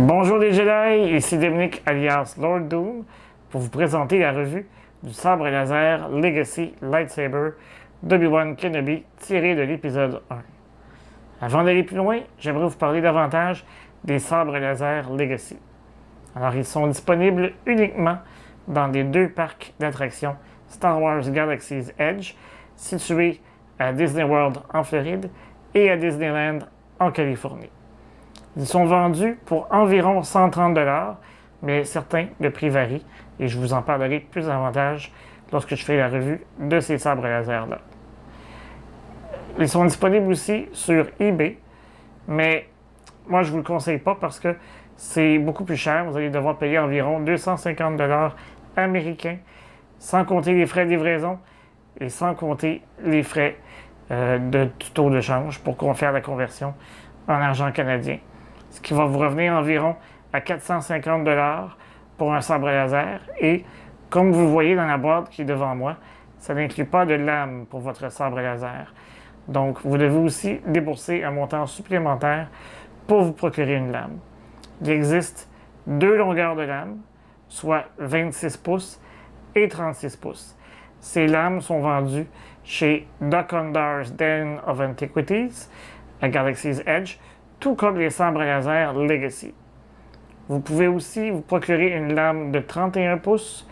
Bonjour les Jedi, ici Dominique alias Lord Doom pour vous présenter la revue du sabre laser Legacy Lightsaber d'Obi-Wan Kenobi tiré de l'épisode 1. Avant d'aller plus loin, j'aimerais vous parler davantage des sabres laser Legacy. Alors ils sont disponibles uniquement dans les deux parcs d'attractions Star Wars Galaxy's Edge situés à Disney World en Floride et à Disneyland en Californie. Ils sont vendus pour environ 130 $, mais certains, le prix varie et je vous en parlerai plus davantage lorsque je fais la revue de ces sabres laser-là. Ils sont disponibles aussi sur eBay, mais moi je ne vous le conseille pas parce que c'est beaucoup plus cher. Vous allez devoir payer environ 250 $ américains, sans compter les frais de livraison et sans compter les frais de taux de change pour faire la conversion en argent canadien. Ce qui va vous revenir environ à 450 $ pour un sabre laser. Et comme vous le voyez dans la boîte qui est devant moi, ça n'inclut pas de lame pour votre sabre laser. Donc, vous devez aussi débourser un montant supplémentaire pour vous procurer une lame. Il existe deux longueurs de lame, soit 26 pouces et 36 pouces. Ces lames sont vendues chez Duck-Hunter's Den of Antiquities à Galaxy's Edge, tout comme les sabres laser Legacy. Vous pouvez aussi vous procurer une lame de 31 pouces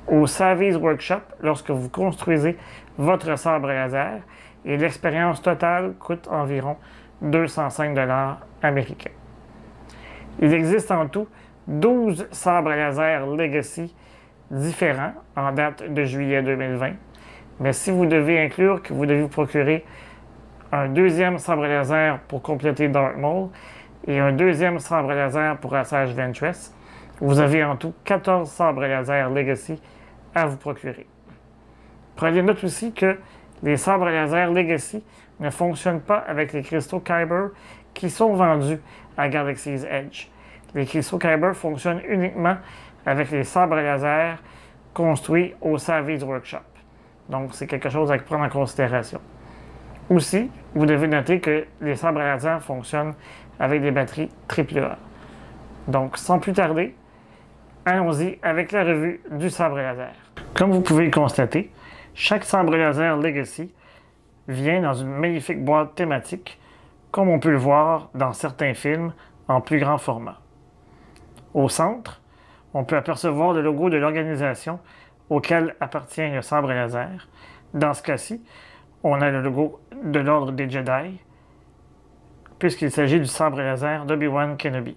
au Savvy's Workshop lorsque vous construisez votre sabre laser et l'expérience totale coûte environ 205 $ américains. Il existe en tout 12 sabres laser Legacy différents en date de juillet 2020, mais si vous devez inclure que vous devez vous procurer un deuxième sabre laser pour compléter Darth Maul et un deuxième sabre laser pour Asajj Ventress, vous avez en tout 14 sabres laser Legacy à vous procurer. Prenez note aussi que les sabres laser Legacy ne fonctionnent pas avec les cristaux Kyber qui sont vendus à Galaxy's Edge. Les cristaux Kyber fonctionnent uniquement avec les sabres laser construits au Savvy's Workshop. Donc, c'est quelque chose à prendre en considération. Aussi, vous devez noter que les sabres laser fonctionnent avec des batteries AAA. Donc, sans plus tarder, allons-y avec la revue du sabre laser. Comme vous pouvez le constater, chaque sabre laser Legacy vient dans une magnifique boîte thématique, comme on peut le voir dans certains films en plus grand format. Au centre, on peut apercevoir le logo de l'organisation auquel appartient le sabre laser. Dans ce cas-ci, on a le logo de l'Ordre des Jedi, puisqu'il s'agit du sabre laser d'Obi-Wan Kenobi.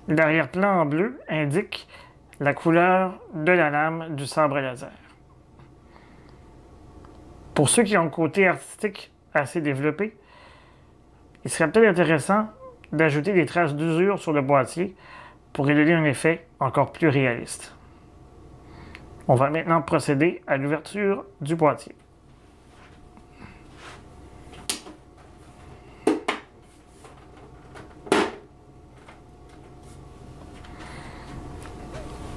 L'arrière-plan en bleu indique la couleur de la lame du sabre laser. Pour ceux qui ont le côté artistique assez développé, il serait peut-être intéressant d'ajouter des traces d'usure sur le boîtier pour y donner un effet encore plus réaliste. On va maintenant procéder à l'ouverture du boîtier.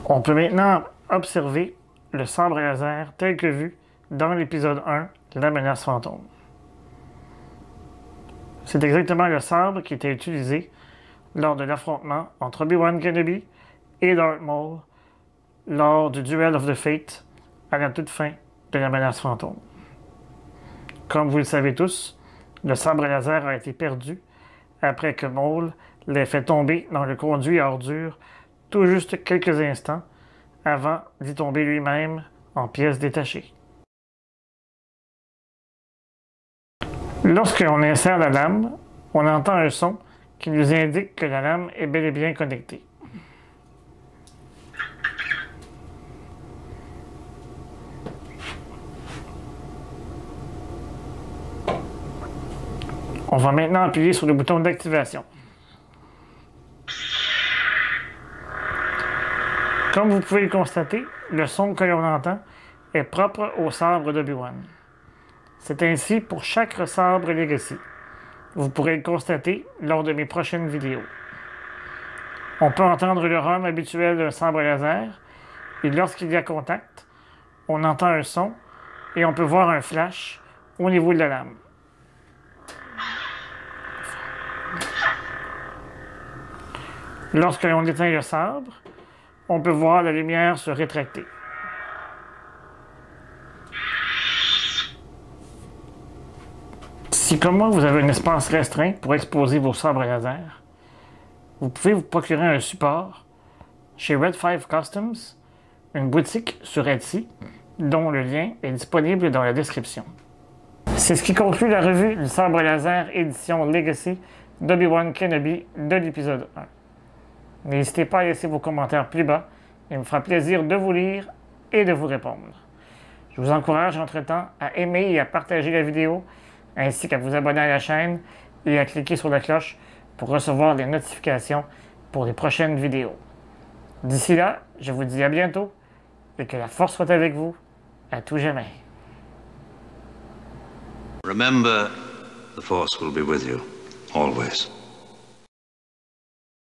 On peut maintenant observer le sabre laser tel que vu dans l'épisode 1, La menace fantôme. C'est exactement le sabre qui était utilisé lors de l'affrontement entre Obi-Wan Kenobi et Darth Maul lors du Duel of the Fate à la toute fin de La menace fantôme. Comme vous le savez tous, le sabre laser a été perdu après que Maul l'ait fait tomber dans le conduit à ordures tout juste quelques instants avant d'y tomber lui-même en pièces détachées. Lorsque l'on insère la lame, on entend un son qui nous indique que la lame est bel et bien connectée. On va maintenant appuyer sur le bouton d'activation. Comme vous pouvez le constater, le son que l'on entend est propre au sabre d'Obi-Wan. C'est ainsi pour chaque sabre Legacy. Vous pourrez le constater lors de mes prochaines vidéos. On peut entendre le hum habituel d'un sabre laser et lorsqu'il y a contact, on entend un son et on peut voir un flash au niveau de la lame. Lorsque l'on éteint le sabre, on peut voir la lumière se rétracter. Si, comme moi, vous avez un espace restreint pour exposer vos sabres laser, vous pouvez vous procurer un support chez Red 5 Customs, une boutique sur Etsy, dont le lien est disponible dans la description. C'est ce qui conclut la revue du sabre laser édition Legacy d'Obi-Wan Kenobi de l'épisode 1. N'hésitez pas à laisser vos commentaires plus bas, il me fera plaisir de vous lire et de vous répondre. Je vous encourage entre-temps à aimer et à partager la vidéo, ainsi qu'à vous abonner à la chaîne et à cliquer sur la cloche pour recevoir les notifications pour les prochaines vidéos. D'ici là, je vous dis à bientôt et que la force soit avec vous à tout jamais. Remember, the Force will be with you, always.